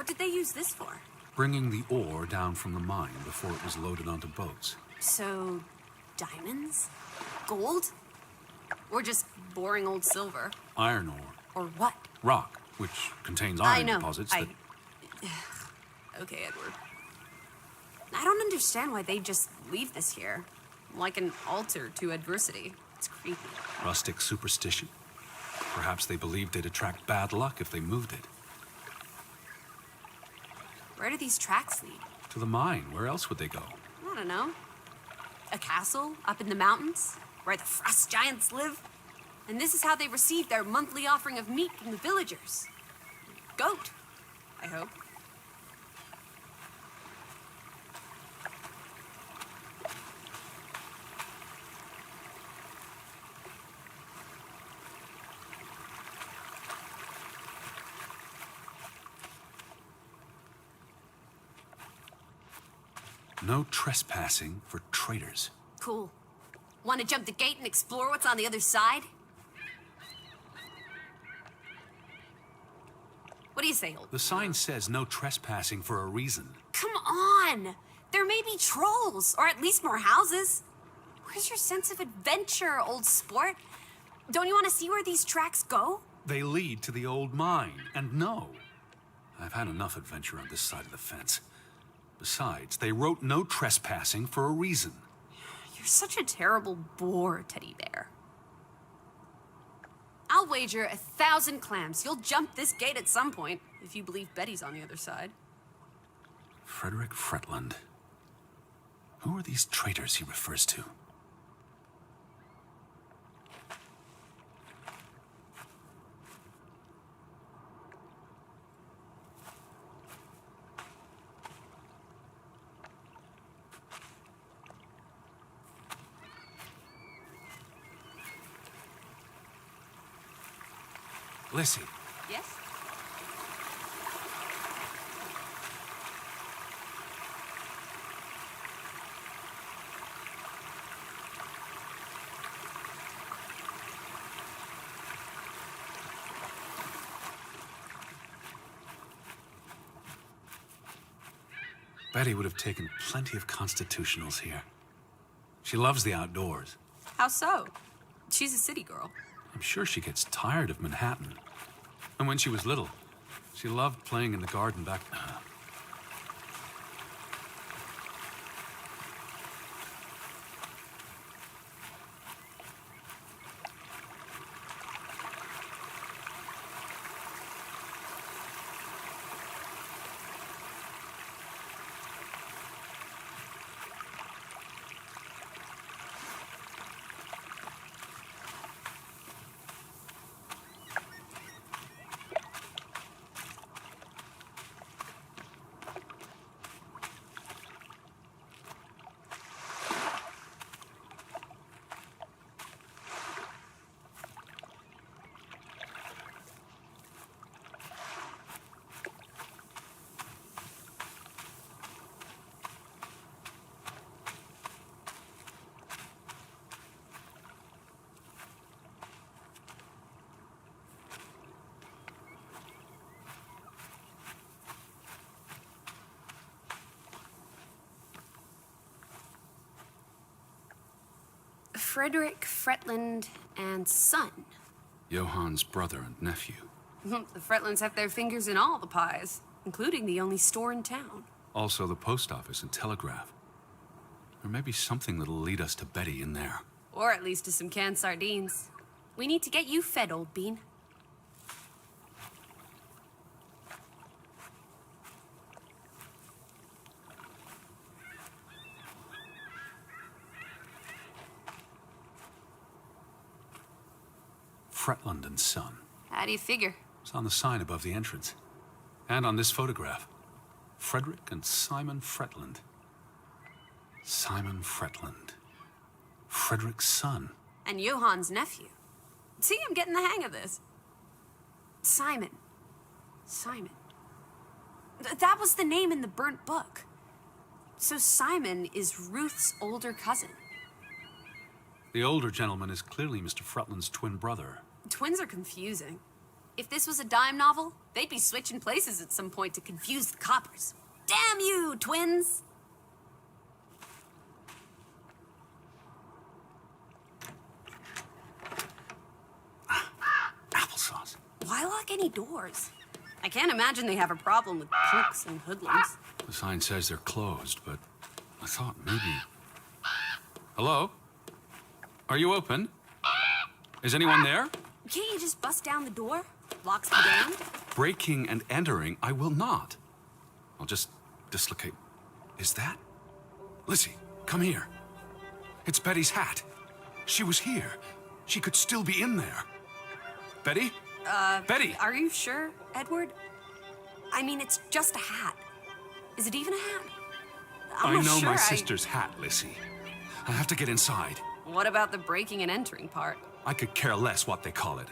What did they use this for? Bringing the ore down from the mine before it was loaded onto boats. So, diamonds? Gold? Or just boring old silver? Iron ore. Or what? Rock, which contains I iron know. deposits that... Okay, Edward. I don't understand why they just leave this here. Like an altar to adversity. It's creepy. Rustic superstition. Perhaps they believed they'd attract bad luck if they moved it. Where do these tracks lead? To the mine. Where else would they go? I don't know. A castle up in the mountains, where the frost giants live. And this is how they receive their monthly offering of meat from the villagers. Goat, I hope. No trespassing for traitors. Cool. Want to jump the gate and explore what's on the other side? What do you say, old? The sign says no trespassing for a reason. Come on! There may be trolls, or at least more houses. Where's your sense of adventure, old sport? Don't you want to see where these tracks go? They lead to the old mine, and no. I've had enough adventure on this side of the fence. Besides, they wrote no trespassing for a reason. You're such a terrible bore, Teddy Bear. I'll wager 1,000 clams you'll jump this gate at some point, if you believe Betty's on the other side. Frederick Fretland. Who are these traitors he refers to? Lissy. Yes? Betty would have taken plenty of constitutionals here. She loves the outdoors. How so? She's a city girl. I'm sure she gets tired of Manhattan. And when she was little, she loved playing in the garden back... Frederick Fretland and son. Johann's brother and nephew. The Fretlands have their fingers in all the pies, including the only store in town. Also the post office and telegraph. There may be something that'll lead us to Betty in there. Or at least to some canned sardines. We need to get you fed, old bean. Fretland and Son. How do you figure? It's on the sign above the entrance. And on this photograph. Frederick and Simon Fretland. Simon Fretland. Frederick's son. And Johann's nephew. See, I'm getting the hang of this. Simon. Simon. That was the name in the burnt book. So Simon is Ruth's older cousin. The older gentleman is clearly Mr. Fretland's twin brother. Twins are confusing. If this was a dime novel, they'd be switching places at some point to confuse the coppers. Damn you, twins! Applesauce. Why lock any doors? I can't imagine they have a problem with punks and hoodlums. The sign says they're closed, but I thought maybe... Hello? Are you open? Is anyone there? Can't you just bust down the door? Locks be damned. Breaking and entering, I will not. I'll just dislocate. Is that? Lizzie, come here. It's Betty's hat. She was here. She could still be in there. Betty? Betty! Are you sure, Edward? I mean, it's just a hat. Is it even a hat? I not know sure my sister's hat, Lizzie. I have to get inside. What about the breaking and entering part? I could care less what they call it.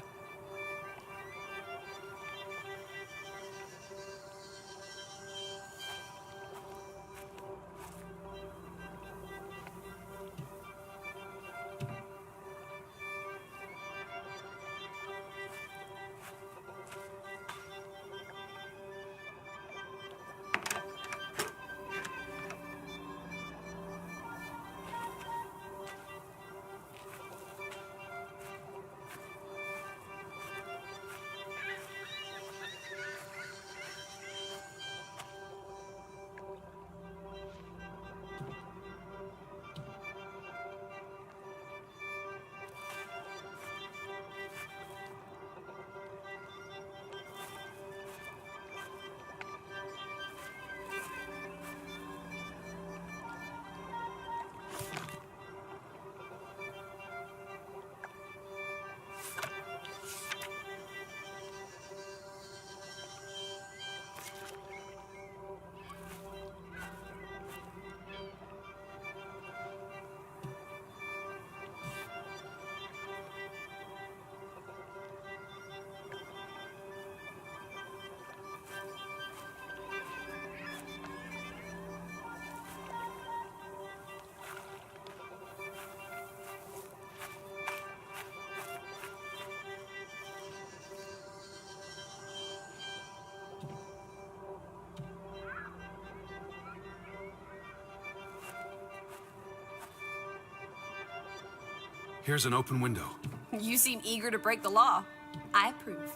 Here's an open window. You seem eager to break the law. I approve.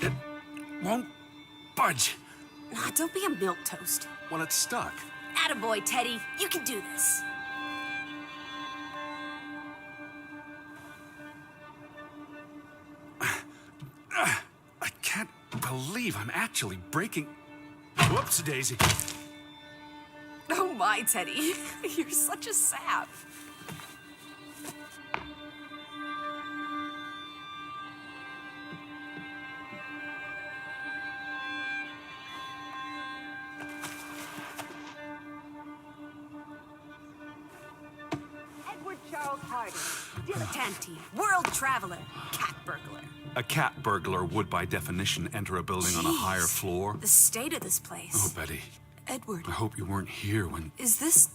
It won't budge. Nah, don't be a milquetoast. Well, it's stuck. Attaboy, Teddy. You can do this. I can't believe I'm actually breaking... Whoops, Daisy. Oh my, Teddy. You're such a sap. Edward Charles Harding, Dilettante, world traveler, cat burglar. A cat burglar would, by definition, enter a building on a higher Jeez, floor. The state of this place. Oh, Betty. Edward, I hope you weren't here when... is this...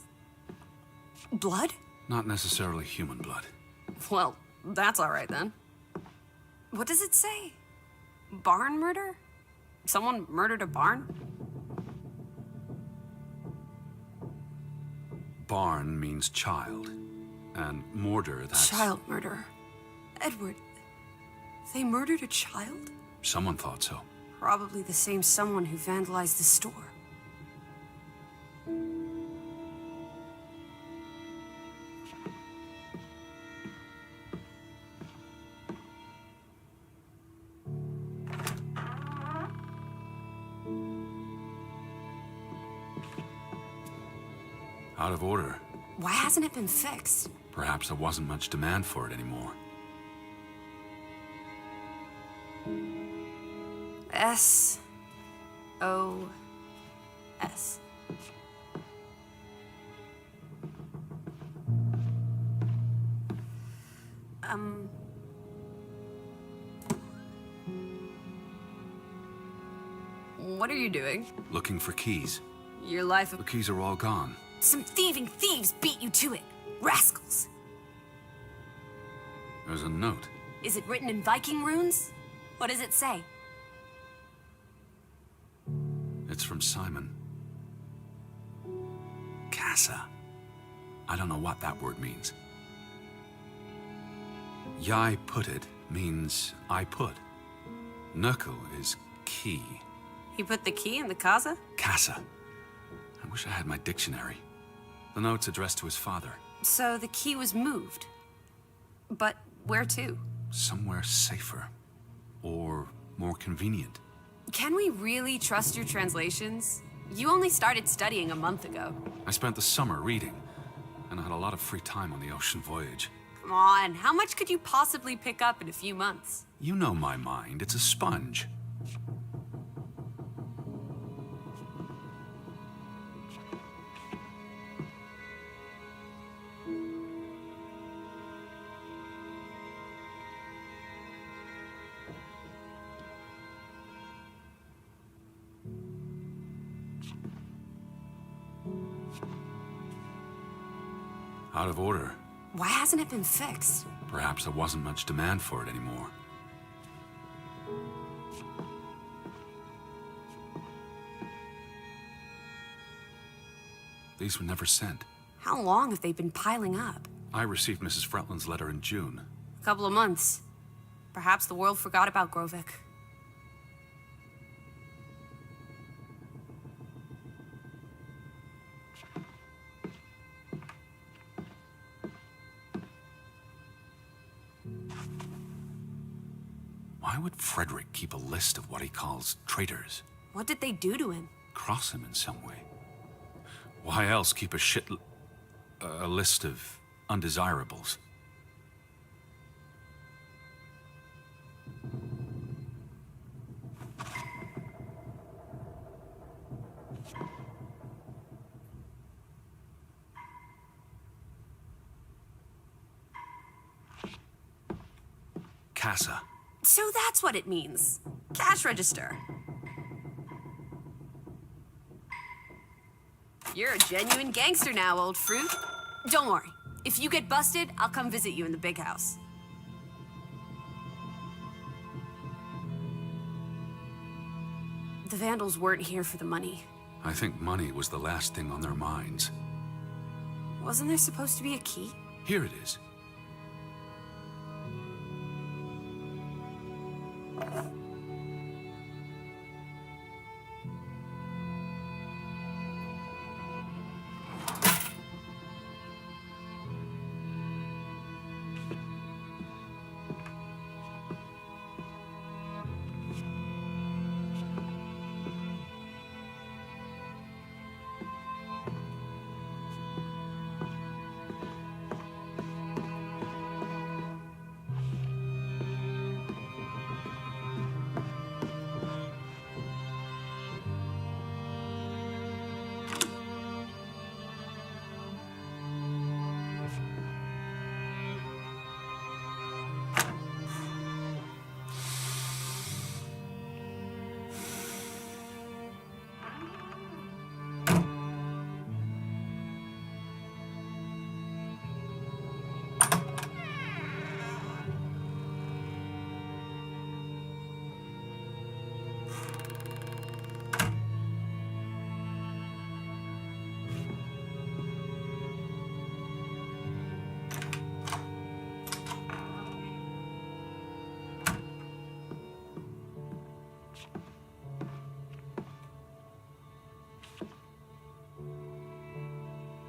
blood? Not necessarily human blood. Well, that's all right then. What does it say? Barn murder? Someone murdered a barn? Barn means child. And mortar, that's... Child murder. Edward, they murdered a child? Someone thought so. Probably the same someone who vandalized the store. Out of order. Why hasn't it been fixed? Perhaps there wasn't much demand for it anymore. S-O-S. What are you doing? Looking for keys. Your life The of... keys are all gone. Some thieving thieves beat you to it. Rascals. There's a note. Is it written in Viking runes? What does it say? It's from Simon. Casa. I don't know what that word means. Yai put it means I put. Knuckle is key. He put the key in the casa? Casa. I wish I had my dictionary. The note's addressed to his father. So the key was moved. But where to? Somewhere safer. Or more convenient. Can we really trust your translations? You only started studying a month ago. I spent the summer reading, and I had a lot of free time on the ocean voyage. Come on, how much could you possibly pick up in a few months? You know my mind, it's a sponge. Out of order. Why hasn't it been fixed? Perhaps there wasn't much demand for it anymore. These were never sent. How long have they been piling up? I received Mrs. Fretland's letter in June. A couple of months. Perhaps the world forgot about Grovik. Why would Frederick keep a list of what he calls traitors? What did they do to him? Cross him in some way. Why else keep a list of undesirables? Casa. So that's what it means. Cash register. You're a genuine gangster now, old fruit. Don't worry. If you get busted, I'll come visit you in the big house. The Vandals weren't here for the money. I think money was the last thing on their minds. Wasn't there supposed to be a key? Here it is.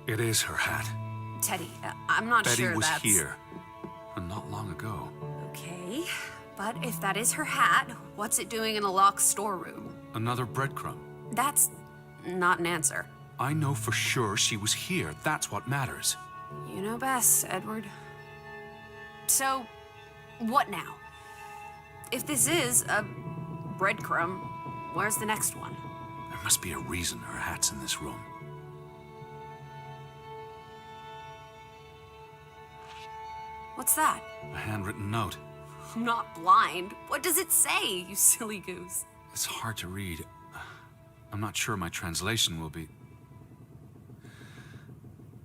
It is her hat. Teddy, I'm not Betty sure was that's... here, and not long ago. Okay, but if that is her hat, what's it doing in a locked storeroom? Another breadcrumb. That's not an answer. I know for sure she was here. That's what matters. You know best, Edward. So, what now? If this is a breadcrumb, where's the next one? There must be a reason her hat's in this room. What's that? A handwritten note. I'm not blind. What does it say, you silly goose? It's hard to read. I'm not sure my translation will be...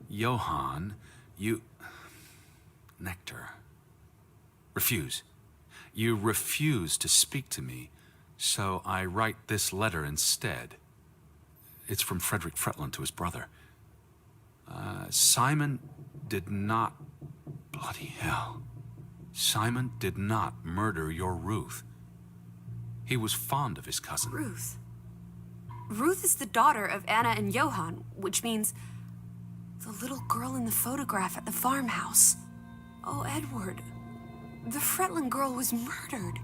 Johann, you... Nectar. Refuse. You refuse to speak to me, so I write this letter instead. It's from Frederick Fretland to his brother. Simon did not... Bloody hell. Simon did not murder your Ruth. He was fond of his cousin. Ruth. Ruth is the daughter of Anna and Johann, which means the little girl in the photograph at the farmhouse. Oh, Edward. The Fretland girl was murdered.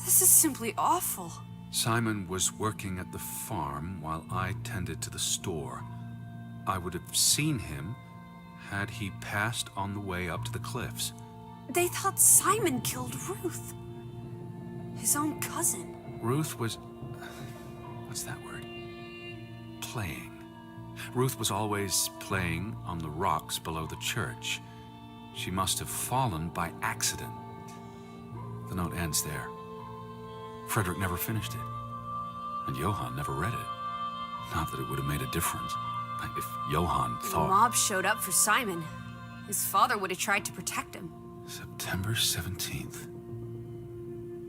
This is simply awful. Simon was working at the farm while I tended to the store. I would have seen him had he passed on the way up to the cliffs. They thought Simon killed Ruth. His own cousin. Ruth was... what's that word? Playing. Ruth was always playing on the rocks below the church. She must have fallen by accident. The note ends there. Frederick never finished it. And Johann never read it. Not that it would have made a difference. If Johann thought... The mob showed up for Simon. His father would have tried to protect him. September 17th.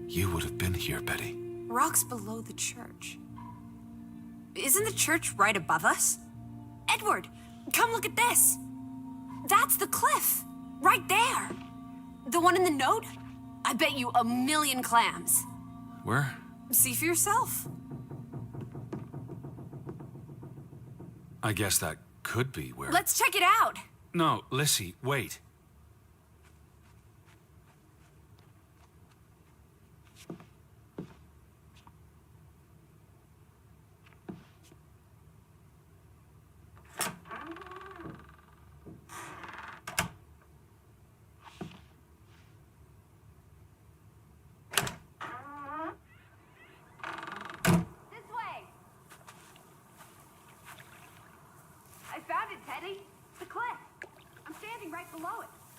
You would have been here, Betty. Rocks below the church. Isn't the church right above us? Edward, come look at this. That's the cliff. Right there. The one in the note? I bet you 1,000,000 clams. Where? See for yourself. I guess that could be where... Let's check it out. No, Lissy, wait.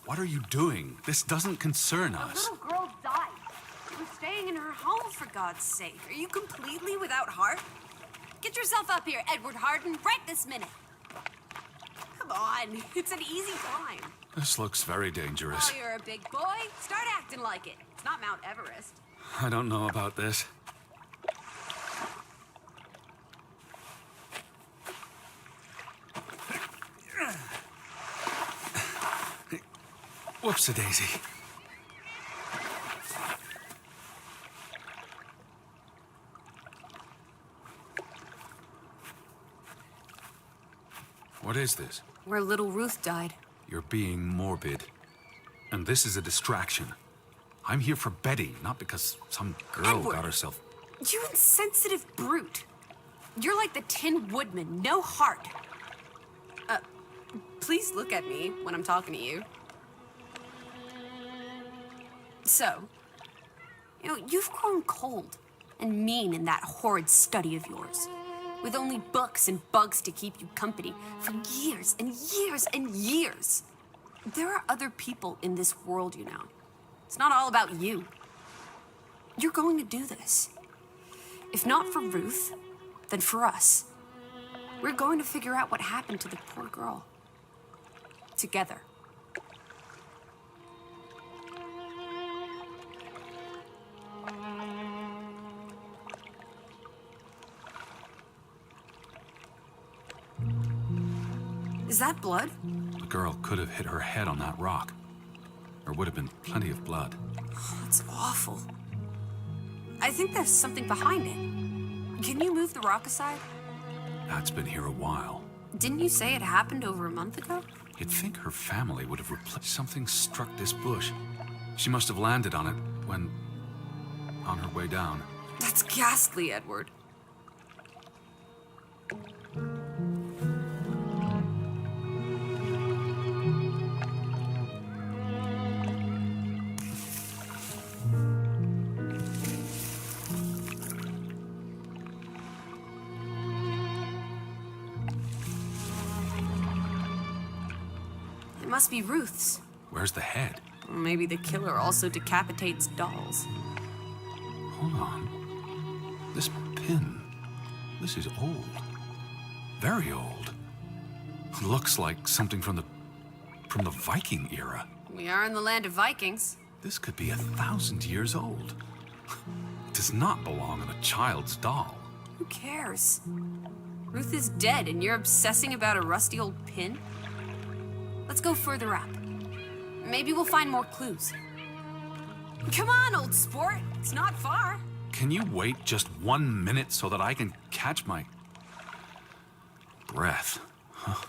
What are you doing? This doesn't concern us. The little girl died. She was staying in her home, for God's sake. Are you completely without heart? Get yourself up here, Edward Harden, right this minute. Come on, it's an easy climb. This looks very dangerous. Oh, you're a big boy. Start acting like it. It's not Mount Everest. I don't know about this. Whoops-a-daisy. What is this? Where little Ruth died. You're being morbid. And this is a distraction. I'm here for Betty, not because some girl Edward, got herself... You insensitive brute. You're like the Tin Woodman, no heart. Please look at me when I'm talking to you. So, you've grown cold and mean in that horrid study of yours, with only books and bugs to keep you company for years and years and years. There are other people in this world, you know. It's not all about you. You're going to do this. If not for Ruth, then for us. We're going to figure out what happened to the poor girl. Together. Is that blood? The girl could have hit her head on that rock. There would have been plenty of blood. Oh, that's awful. I think there's something behind it. Can you move the rock aside? That's been here a while. Didn't you say it happened over a month ago? You'd think her family would have replaced... Something struck this bush. She must have landed on it when... on her way down. That's ghastly, Edward. It must be Ruth's. Where's the head? Maybe the killer also decapitates dolls. Hold on. This pin... this is old. Very old. Looks like something from the Viking era. We are in the land of Vikings. This could be 1,000 years old. It does not belong on a child's doll. Who cares? Ruth is dead and you're obsessing about a rusty old pin? Let's go further up. Maybe we'll find more clues. Come on, old sport. It's not far. Can you wait just 1 minute so that I can catch my breath? Huh?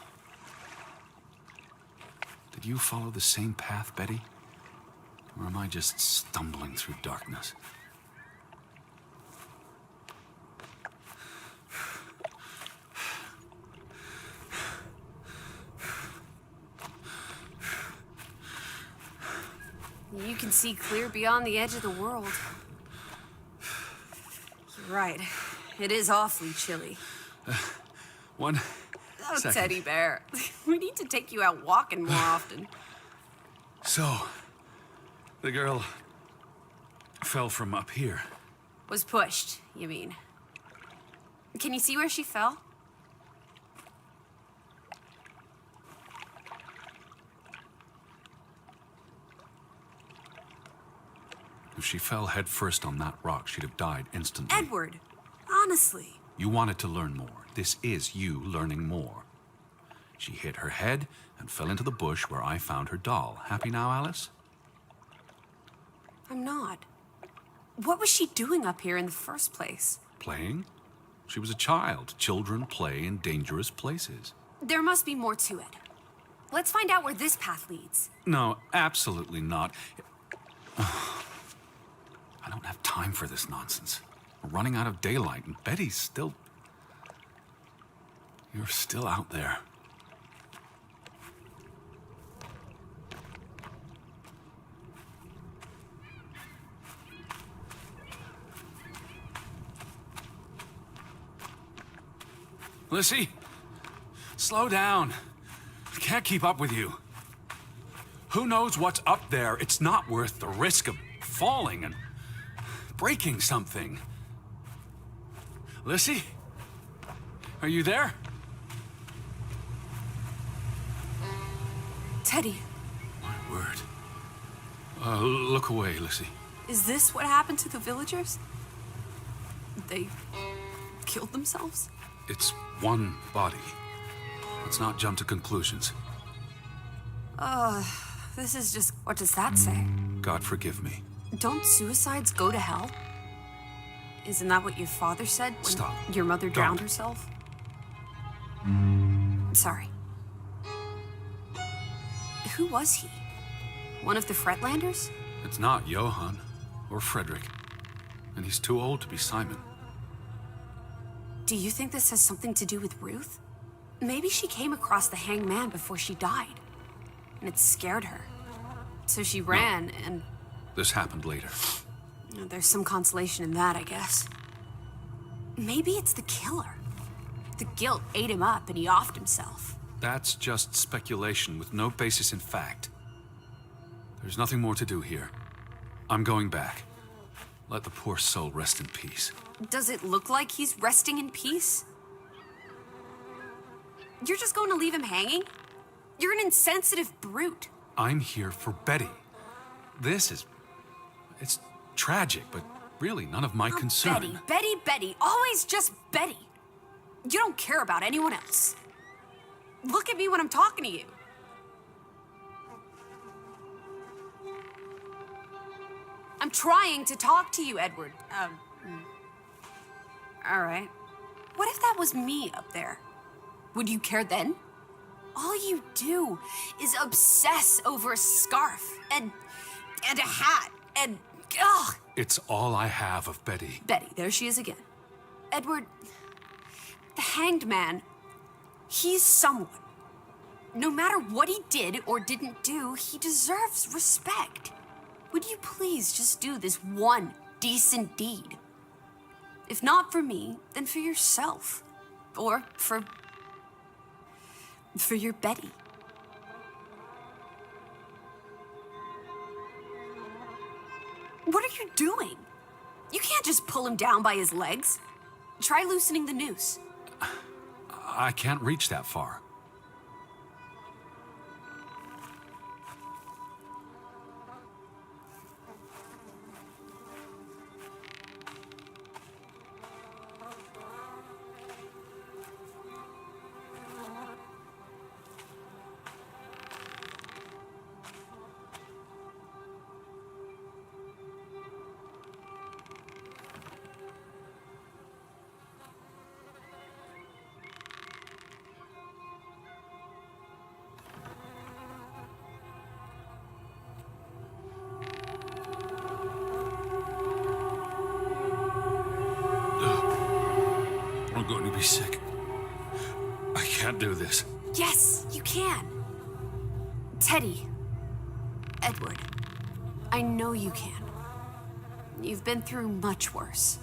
Did you follow the same path, Betty? Or am I just stumbling through darkness? You can see clear beyond the edge of the world. You're right. It is awfully chilly. One Oh, second. teddy bear. We need to take you out walking more often. So, the girl fell from up here. Was pushed, you mean? Can you see where she fell? If she fell headfirst on that rock, she'd have died instantly. Edward, honestly. You wanted to learn more. This is you learning more. She hit her head and fell into the bush where I found her doll. Happy now, Alice? I'm not. What was she doing up here in the first place? Playing? She was a child. Children play in dangerous places. There must be more to it. Let's find out where this path leads. No, absolutely not. I don't have time for this nonsense. We're running out of daylight, and Betty's still... You're still out there. Lissy, slow down. I can't keep up with you. Who knows what's up there? It's not worth the risk of falling and breaking something. Lissy? Are you there? Teddy, My word. Look away, Lissy. is this what happened to the villagers? They killed themselves? It's one body. Let's not jump to conclusions. This is just... What does that say? God forgive me. Don't suicides go to hell? Isn't that what your father said when Stop. your mother Don't. drowned herself? Sorry. Who was he? One of the Fretlanders? It's not Johann or Frederick. And he's too old to be Simon. Do you think this has something to do with Ruth? Maybe she came across the hanged man before she died, and it scared her. So she ran, and This happened later. there's some consolation in that, I guess. Maybe it's the killer. The guilt ate him up, and he offed himself. That's just speculation with no basis in fact. There's nothing more to do here. I'm going back. Let the poor soul rest in peace. Does it look like he's resting in peace? You're just going to leave him hanging? You're an insensitive brute. I'm here for Betty. It's tragic, but really none of my concern. Betty, always just Betty. You don't care about anyone else. Look at me when I'm talking to you. I'm trying to talk to you, Edward. All right. What if that was me up there? Would you care then? All you do is obsess over a scarf and a hat and ugh. It's all I have of Betty. Betty, there she is again. Edward, the hanged man, he's someone. No matter what he did or didn't do, he deserves respect. Would you please just do this one decent deed? If not for me, then for yourself. Or for your Betty. What are you doing? You can't just pull him down by his legs. Try loosening the noose. I can't reach that far. can't do this. Yes, you can. Teddy. Edward. I know you can. You've been through much worse.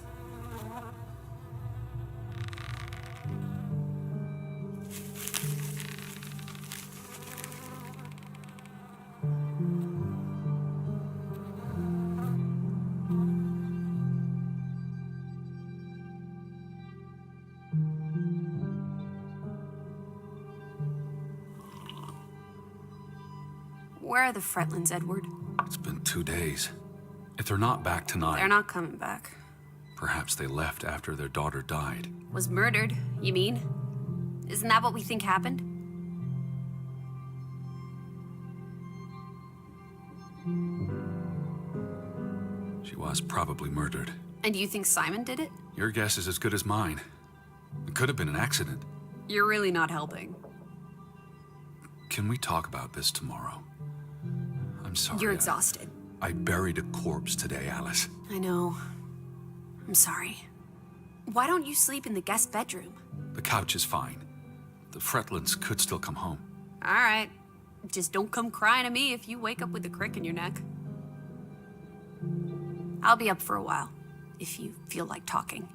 Where are the Fretlands, Edward? It's been 2 days. If they're not back tonight... They're not coming back. Perhaps they left after their daughter died. Was murdered, you mean? Isn't that what we think happened? She was probably murdered. And you think Simon did it? Your guess is as good as mine. It could have been an accident. You're really not helping. Can we talk about this tomorrow? I'm sorry. You're exhausted. I buried a corpse today, Alice. I know. I'm sorry. Why don't you sleep in the guest bedroom? The couch is fine. The Fretlands could still come home. All right. Just don't come crying to me if you wake up with a crick in your neck. I'll be up for a while, if you feel like talking.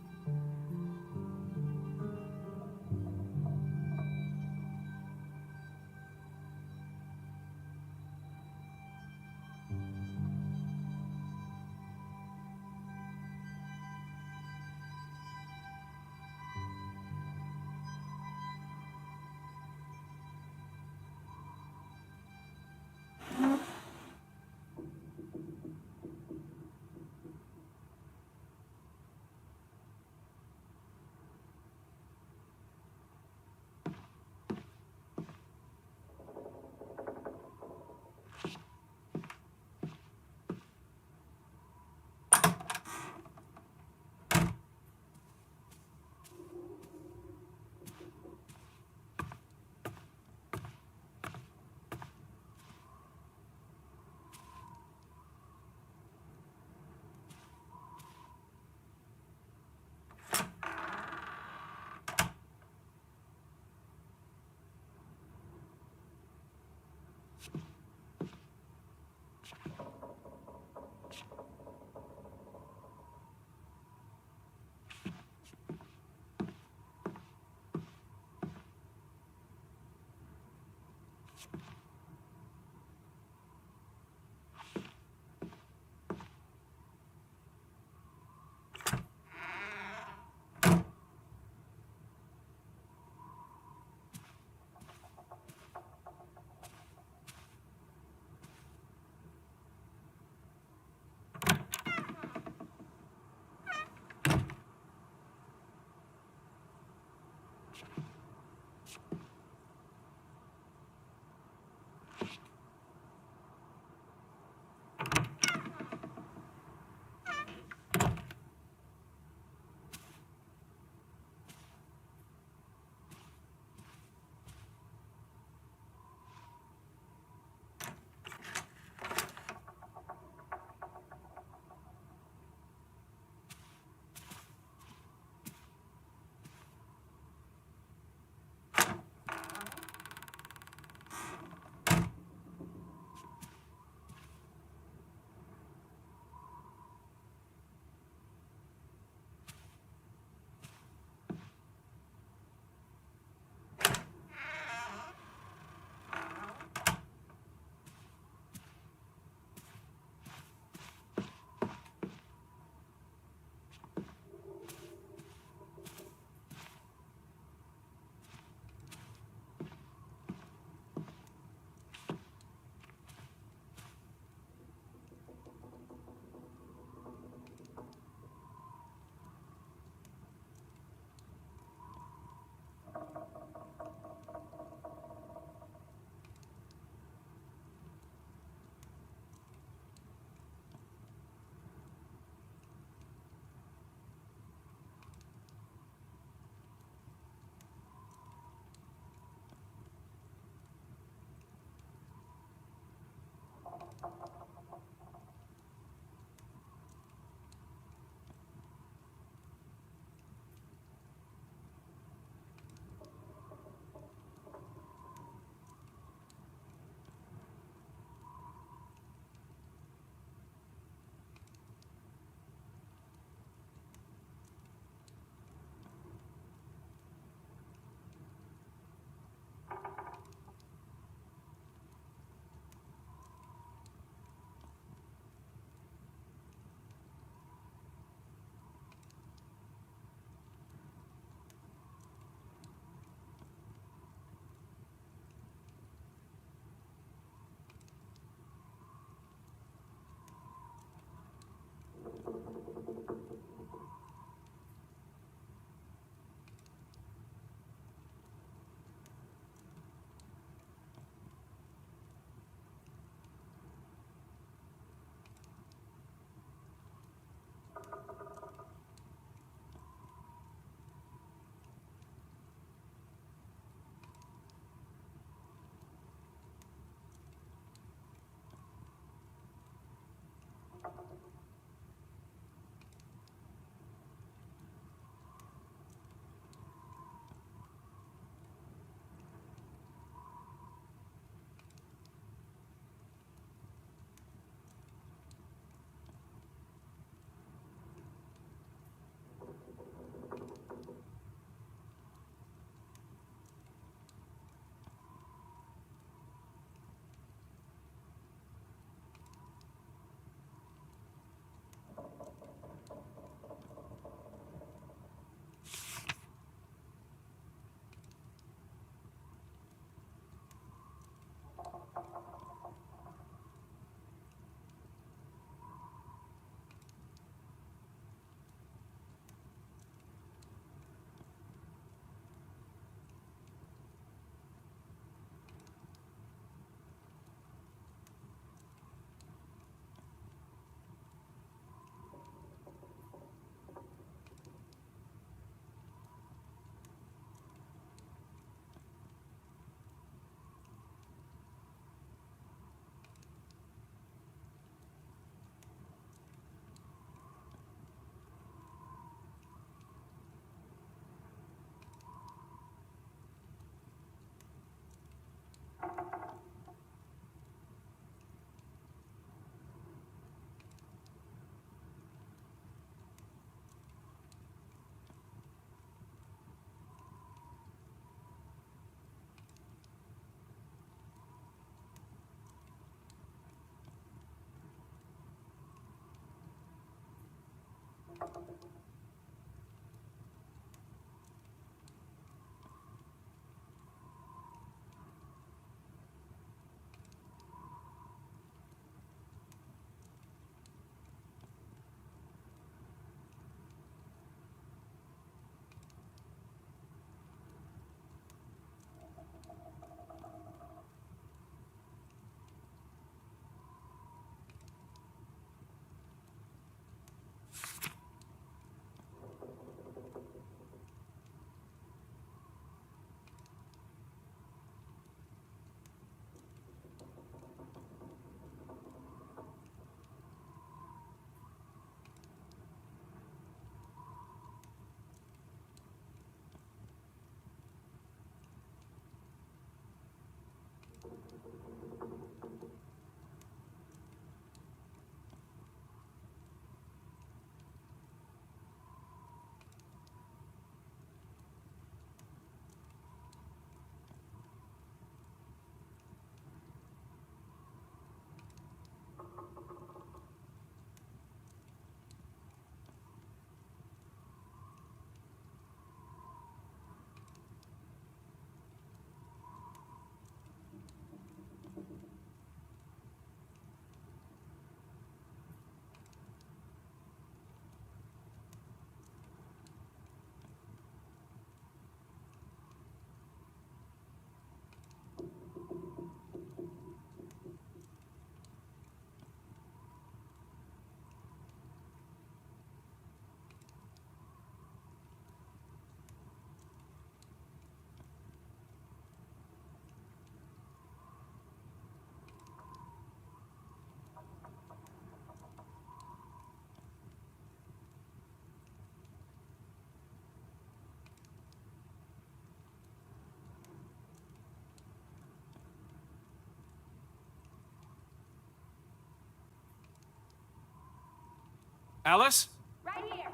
Alice? Right here.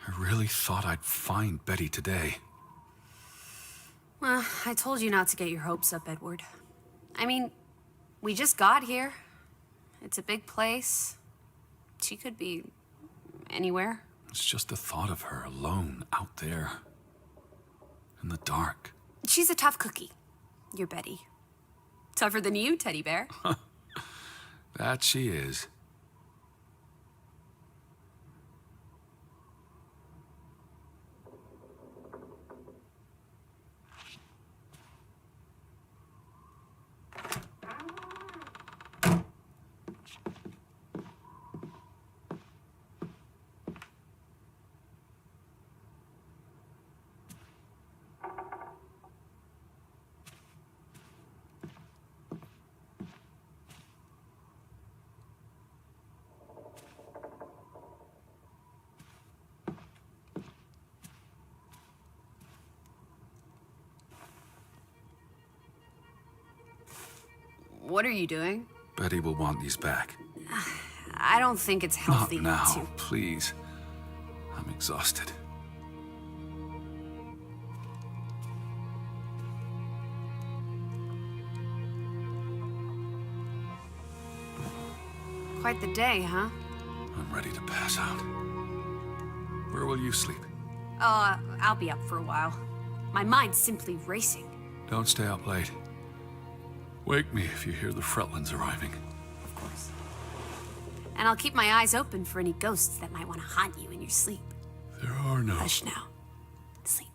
I really thought I'd find Betty today. Well, I told you not to get your hopes up, Edward. I mean, we just got here. It's a big place. She could be anywhere. It's just the thought of her alone out there. In the dark. She's a tough cookie. You're Betty. Tougher than you, teddy bear. That she is. What are you doing? Betty will want these back. I don't think it's healthy Not now, to... please. I'm exhausted. Quite the day, huh? I'm ready to pass out. Where will you sleep? I'll be up for a while. My mind's simply racing. Don't stay up late. Wake me if you hear the Fretlins arriving. Of course. And I'll keep my eyes open for any ghosts that might want to haunt you in your sleep. There are no... Hush now. Sleep.